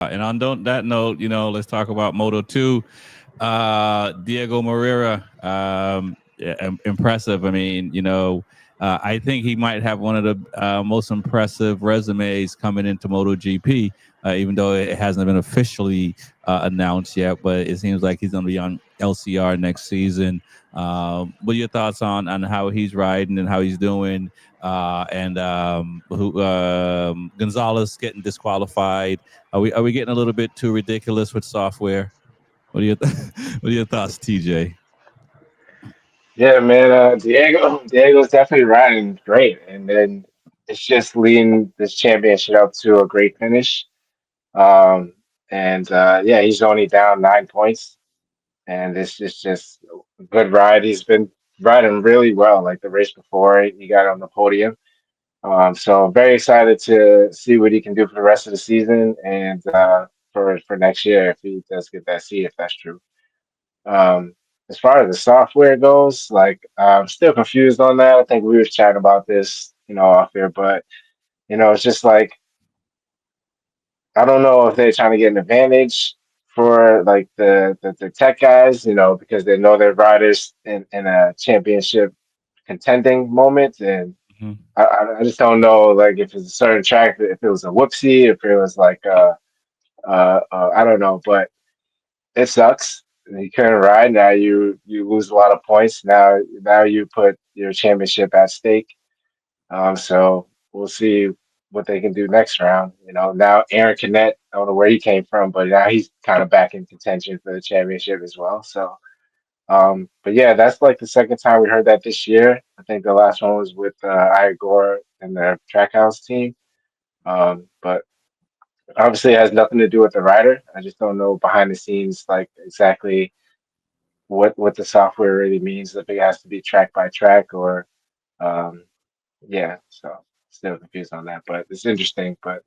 And on that note, let's talk about Moto2. Diego Moreira, yeah, impressive. I mean, I think he might have one of the most impressive resumes coming into MotoGP, even though it hasn't been officially announced yet. But it seems like he's going to be on LCR next season. What are your thoughts on how he's riding and how he's doing? And who Gonzalez getting disqualified? Are we getting a little bit too ridiculous with software? What are your what are your thoughts, TJ? Yeah, man. Diego's definitely riding great, and then it's just leading this championship up to a great finish. Um, and yeah, he's only down 9 points, and this is just a good ride. He's been riding really well. Like the race before, he got on the podium. So very excited to see what he can do for the rest of the season and for next year if he does get that seat, if that's true. Um, as far as the software goes, like I'm still confused on that. I think we were chatting about this, off here, but it's just like I don't know if they're trying to get an advantage for like the tech guys, because they know their riders in a championship contending moment, and Mhm. I just don't know like if it's a certain track, if it was a whoopsie, if it was like I don't know, but it sucks. You couldn't ride. Now you lose a lot of points. Now you put your championship at stake. So we'll see what they can do next round. Now Aaron Canet, I don't know where he came from, but now he's kind of back in contention for the championship as well. So, but yeah, that's like the second time we heard that this year. I think the last one was with Igor and the Trackhouse team. But obviously, it has nothing to do with the rider. I just don't know behind the scenes like exactly what the software really means. If it has to be track by track or um, yeah. So still confused on that, but it's interesting. But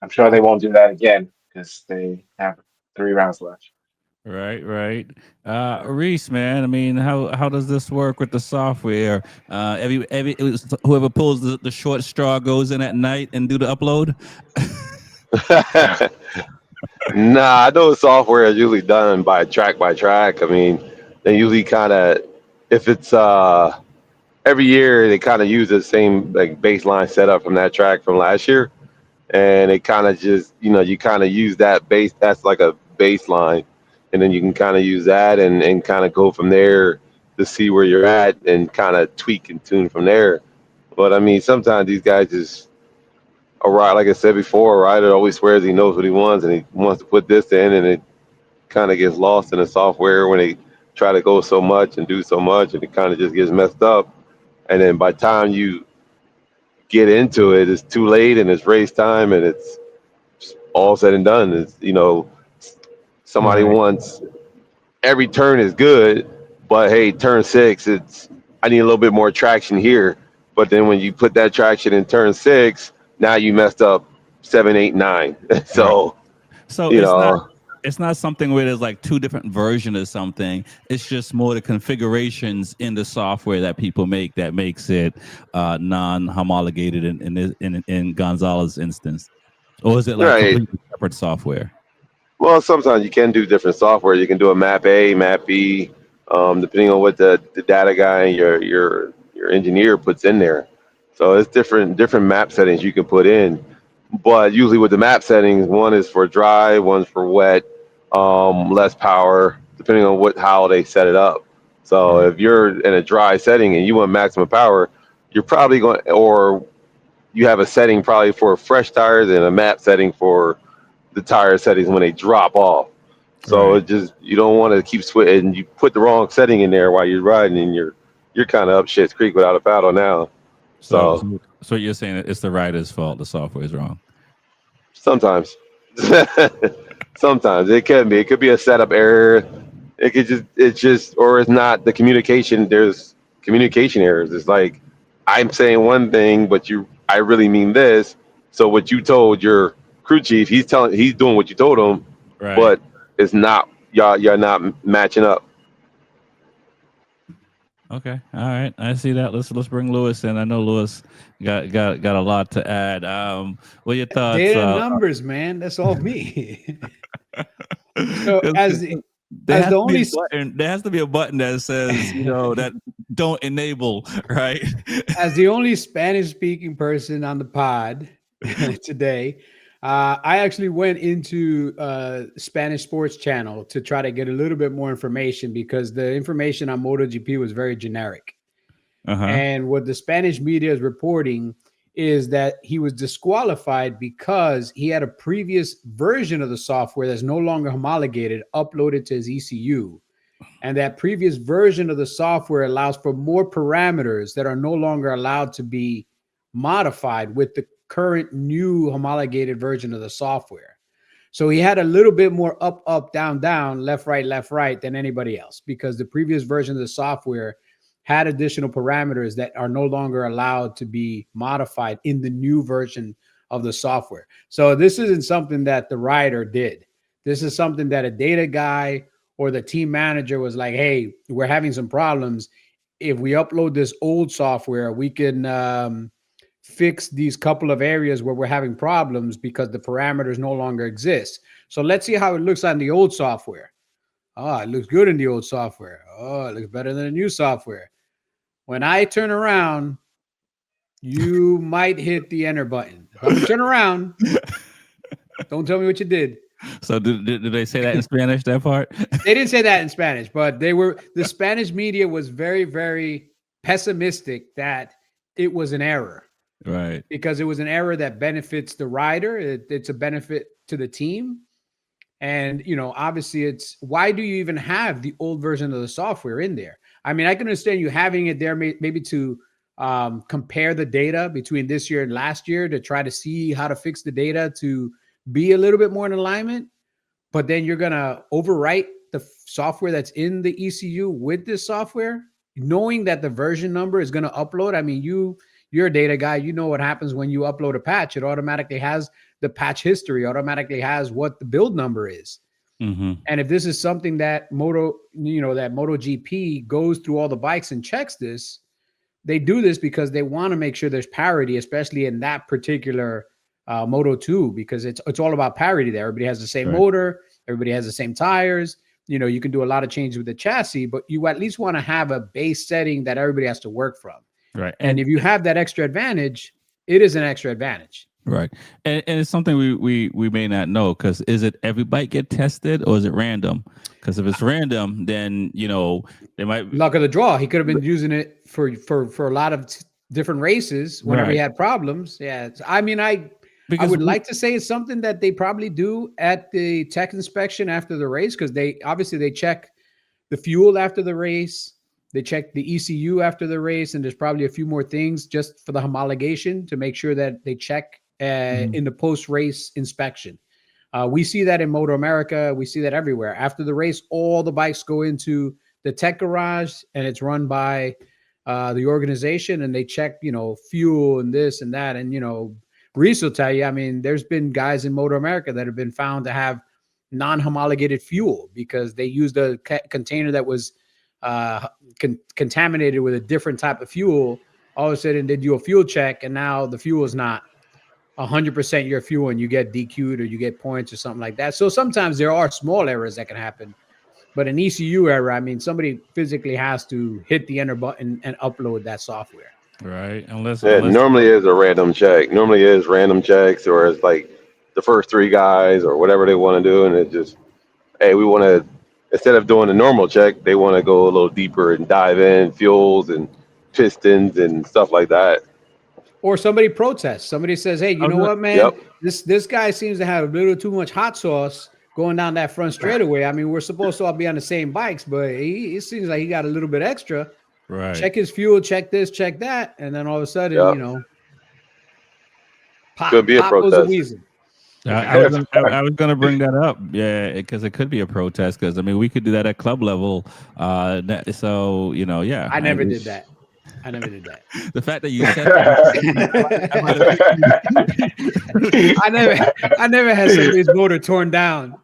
I'm sure they won't do that again because they have 3 rounds left. Right, right. Reese, man. I mean, how does this work with the software? Whoever pulls the short straw goes in at night and do the upload. Nah, I know software is usually done by track. I mean, they usually kind of, if it's every year, they kind of use the same like baseline setup from that track from last year, and it kind of just you kind of use that base. That's like a baseline, and then you can kind of use that and kind of go from there to see where you're at and kind of tweak and tune from there. But I mean, sometimes these guys just like I said before, a rider always swears he knows what he wants and he wants to put this in, and it kind of gets lost in the software when they try to go so much and do so much, and it kind of just gets messed up. And then by the time you get into it, it's too late and it's race time and it's all said and done. It's somebody Right. wants every turn is good, but hey, turn six, it's I need a little bit more traction here. But then when you put that traction in turn six, now you messed up seven, eight, nine. Right. So So you it's not know, it's not something where there's like two different versions of something. It's just more the configurations in the software that people make that makes it non-homologated in Gonzalez's instance. Or is it like right. completely separate software? Well, sometimes you can do different software. You can do a map A, map B, depending on what the data guy and your engineer puts in there. So it's different map settings you can put in. But usually with the map settings, one is for dry, one's for wet, less power, depending on how they set it up. So Right. if you're in a dry setting and you want maximum power, you're probably going, or you have a setting probably for fresh tires and a map setting for the tire settings when they drop off. So Right. it just you don't want to keep switching. You put the wrong setting in there while you're riding, and you're kind of up shit's creek without a paddle now. So, So so, so you're saying that it's the writer's fault. The software is wrong. sometimes, sometimes it can be. It could be a setup error. It could just it's just or it's not the communication. There's communication errors. It's like I'm saying one thing, but I really mean this. So what you told your crew chief, he's doing what you told him, Right. but it's not y'all not matching up. Okay. All right. I see that. Let's bring Lewis in. I know Lewis got a lot to add. What are your thoughts? Data and numbers, man. That's all me. So 'Cause there as has the to be only a button. There has to be a button that says, that don't enable, right? as the only Spanish speaking person on the pod today, I actually went into Spanish Sports Channel to try to get a little bit more information because the information on MotoGP was very generic. Uh-huh. And what the Spanish media is reporting is that he was disqualified because he had a previous version of the software that's no longer homologated uploaded to his ECU. And that previous version of the software allows for more parameters that are no longer allowed to be modified with the current new homologated version of the software. So he had a little bit more up, up, down, down, left, right than anybody else because the previous version of the software had additional parameters that are no longer allowed to be modified in the new version of the software. So this isn't something that the rider did. This is something that a data guy or the team manager was like, hey, we're having some problems. If we upload this old software, we can fix these couple of areas where we're having problems because the parameters no longer exist. So let's see how it looks on the old software. Oh, it looks good in the old software. Oh, it looks better than the new software. When I turn around, you might hit the enter button. If I'm gonna turn around, don't tell me what you did. So did they say that in Spanish, that part? They didn't say that in Spanish, but the Spanish media was very, very pessimistic that it was an error. Right. Because it was an error that benefits the rider. It's a benefit to the team. And, obviously it's why do you even have the old version of the software in there? I mean, I can understand you having it there maybe to compare the data between this year and last year to try to see how to fix the data to be a little bit more in alignment. But then you're going to overwrite the software that's in the ECU with this software, knowing that the version number is going to upload. I mean, you're a data guy. You know what happens when you upload a patch. It automatically has the patch history, automatically has what the build number is. Mm-hmm. And if this is something that MotoGP goes through all the bikes and checks this, they do this because they want to make sure there's parity, especially in that particular Moto2, because it's all about parity there. Everybody has the same motor. Everybody has the same tires. You can do a lot of changes with the chassis, but you at least want to have a base setting that everybody has to work from. Right. And if you have that extra advantage, it is an extra advantage. Right. And it's something we may not know, because is it every bike get tested or is it random? Because if it's random, then, they might... Luck of the draw. He could have been using it for a lot of different races whenever he had problems. Yeah. I mean, I would like to say it's something that they probably do at the tech inspection after the race, because they check the fuel after the race. They check the ECU after the race, and there's probably a few more things just for the homologation to make sure that they check in the post-race inspection. We see that in Moto America. We see that everywhere. After the race, all the bikes go into the tech garage, and it's run by the organization, and they check, fuel and this and that. And, Reese will tell you, I mean, there's been guys in Moto America that have been found to have non-homologated fuel because they used a container that was contaminated with a different type of fuel. All of a sudden they do a fuel check, and now the fuel is not 100% your fuel, and you get DQ'd or you get points or something like that. So sometimes there are small errors that can happen, but an ECU error, I mean, somebody physically has to hit the enter button and upload that software. Right. Unless normally is a random check. Normally is random checks, or it's like the first three guys or whatever they want to do, and it just, hey, we want to, instead of doing a normal check, they want to go a little deeper and dive in fuels and pistons and stuff like that. Or somebody protests. Somebody says, hey, you know what, man? This guy seems to have a little too much hot sauce going down that front straightaway. I mean, we're supposed to all be on the same bikes, but it seems like he got a little bit extra. Right. Check his fuel, check this, check that. And then all of a sudden, pop, could be a pop protest. Goes a weasel. I was gonna bring that up, because it could be a protest. Because I mean, we could do that at club level. So yeah. I never did that. The fact that you said that, I never had somebody's motor torn down.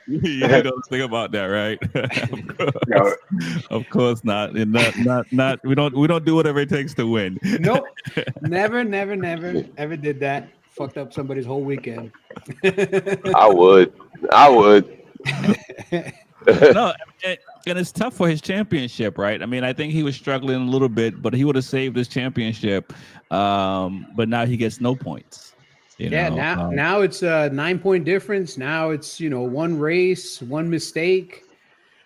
You don't think about that, right? No, Of course not. And not. We don't do whatever it takes to win. Nope. Never ever did that. Fucked up somebody's whole weekend. I would. I would. No, and it's tough for his championship, right? I mean, I think he was struggling a little bit, but he would have saved his championship. But now he gets no points. Yeah, now it's a 9-point difference. Now it's one race, one mistake.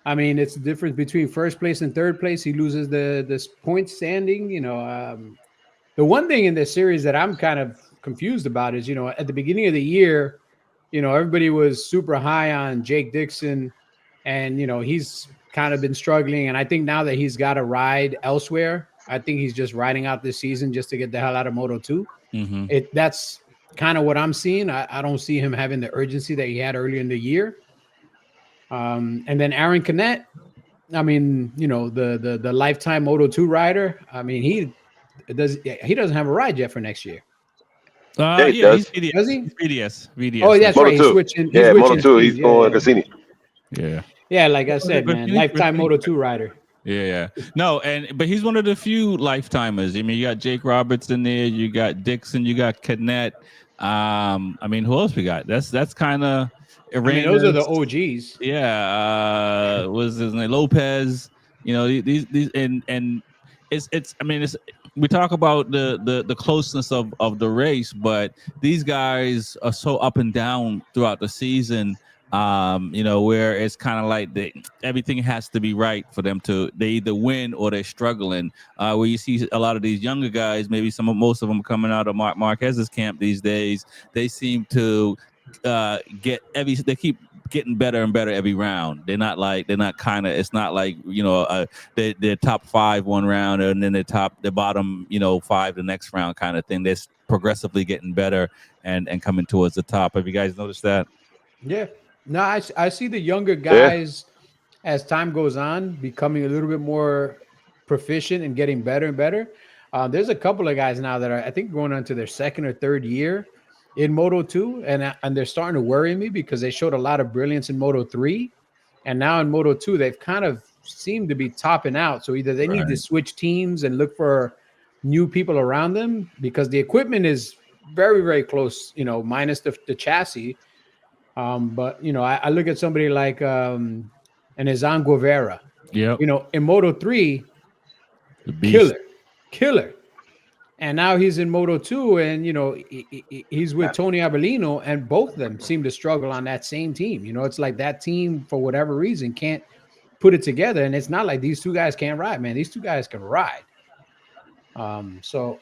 I mean, it's the difference between first place and third place. He loses the point standing. The one thing in this series that I'm kind of confused about is, at the beginning of the year, everybody was super high on Jake Dixon, and he's kind of been struggling. And I think now that he's got a ride elsewhere, I think he's just riding out this season just to get the hell out of Moto2. That's kind of what I'm seeing. I don't see him having the urgency that he had earlier in the year. And then Aaron Canet, I mean, the lifetime Moto2 rider. I mean, he doesn't have a ride yet for next year. Yeah, he yeah, does. he's Does he? VDS. Oh, that's right. He's Moto2. switching. Yeah, switching Moto2. He's teams. going Cassini. Yeah. Yeah, like I said, man, lifetime Moto2 rider. Yeah. No, but he's one of the few lifetimers. I mean, you got Jake Roberts in there, you got Dixon, you got Canet. I mean, who else we got? That's kind of. I mean, those are the OGs. Yeah, was his name Lopez? These and it's. I mean, we talk about the closeness of the race, but these guys are so up and down throughout the season. Where it's kind of like everything has to be right for them they either win or they're struggling. Where you see a lot of these younger guys, maybe most of them coming out of Mark Marquez's camp these days, they seem to they keep getting better and better every round. It's not like they're top 5 one round and then the bottom 5 the next round kind of thing. They're progressively getting better and coming towards the top. Have you guys noticed that? Yeah. No, I see the younger guys as time goes on becoming a little bit more proficient and getting better and better. There's a couple of guys now that are, I think, going on to their second or third year in Moto2, and they're starting to worry me because they showed a lot of brilliance in Moto3, and now in Moto2 they've kind of seemed to be topping out. So either they need to switch teams and look for new people around them because the equipment is very, very close, minus the chassis. But I look at somebody like an Izan Guevara. Yeah. In Moto3, killer. And now he's in Moto2, and he's with Tony Abellino, and both of them seem to struggle on that same team. It's like that team, for whatever reason, can't put it together. And it's not like these two guys can't ride, man. These two guys can ride. So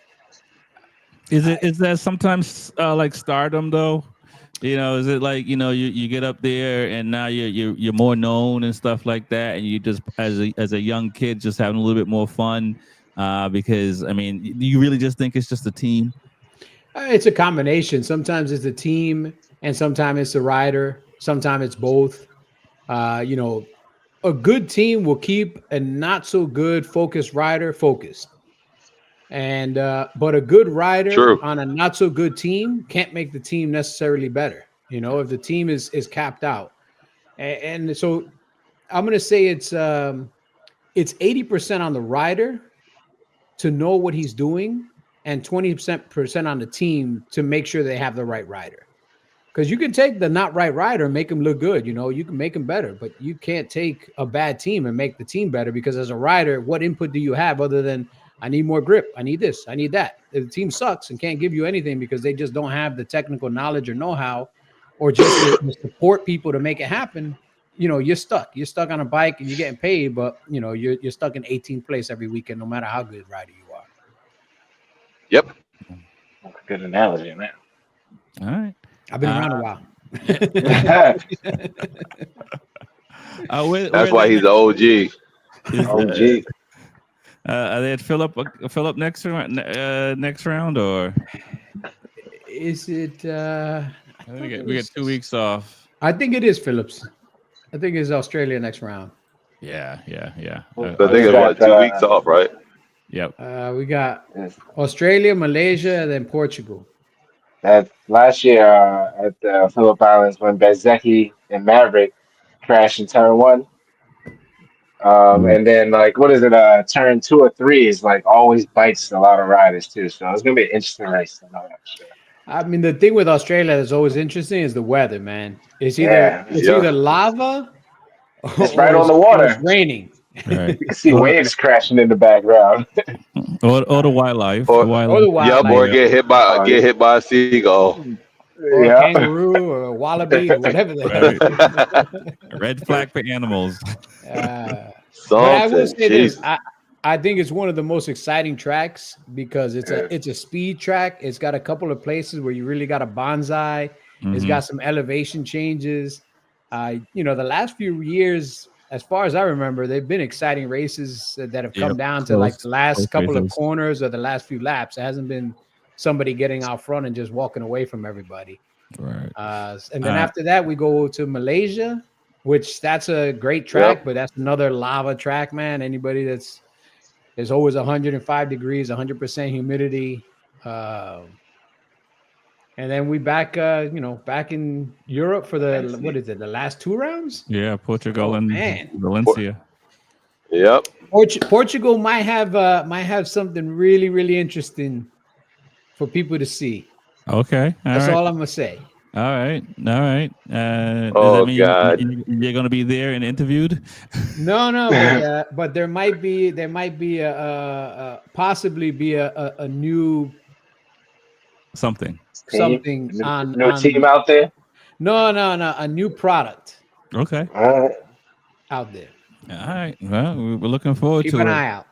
is that sometimes like stardom though? Is it like you get up there and now you're more known and stuff like that, and you just as a young kid just having a little bit more fun because I mean, do you really just think it's just a team? It's a combination. Sometimes it's the team, and sometimes it's the rider. Sometimes it's both. A good team will keep a not so good focused rider focused. And but a good rider on a not so good team can't make the team necessarily better. If the team is capped out, and so I'm going to say it's 80% on the rider to know what he's doing, and 20% on the team to make sure they have the right rider. Because you can take the not right rider and make him look good. You can make him better, but you can't take a bad team and make the team better. Because as a rider, what input do you have other than I need more grip. I need this. I need that. If the team sucks and can't give you anything because they just don't have the technical knowledge or know-how or just the support people to make it happen, you're stuck. You're stuck on a bike and you're getting paid, but, you're stuck in 18th place every weekend, no matter how good rider you are. Yep. That's a good analogy, man. All right. I've been around a while. That's why he's the OG. OG. Are they at Phillip next round or is it? We get 2 weeks off. I think it is Phillips. I think it's Australia next round. Yeah. I think it's about 2 weeks off, right? Yep. We got Australia, Malaysia, and then Portugal. That last year at the Phillip Islands when Bezecchi and Maverick crashed in turn one. And then like what is it? Turn two or three is like always bites a lot of riders too. So it's gonna be an interesting race. I know that for sure. I mean, the thing with Australia that's always interesting is the weather, man. Yeah, It's either lava it's right on the or it's water. raining. Right. You can see Or, waves crashing in the background. or the wildlife. The Or Or wildlife. the yep, wildlife, or Oh, get hit by a seagull. or a yeah. kangaroo, or a wallaby, or whatever the Right. hell. Red flag for animals. Uh, but I will Something. say this: Jesus. I think it's one of the most exciting tracks because Yeah. it's a speed track. It's got a couple of places where you really got a bonsai. It's Mhm. got some elevation changes. The last few years, as far as I remember, they've been exciting races that have come Yep. down to like Close. the last Close couple of races. corners or the last few laps. It hasn't been somebody getting out front and just walking away from everybody. Right. And then after that, we go to Malaysia, which that's a great track, Yep. but that's another lava track, man. Anybody that's there's always 105 degrees, 100% humidity. And then we back, back in Europe for the what is it? The last two rounds? Yeah, Portugal Oh and man, Valencia. Yep. Portugal might have something really really interesting for people to see. Okay. All That's right. all I'm gonna say. All right. All right. Does that Oh mean God. you're going to be there and interviewed? No, but there might be a possibly be a new Something. Team, something new team on out there. no a new product Okay. All right. out there. All right. Well, we're looking forward Keep to an it. eye out.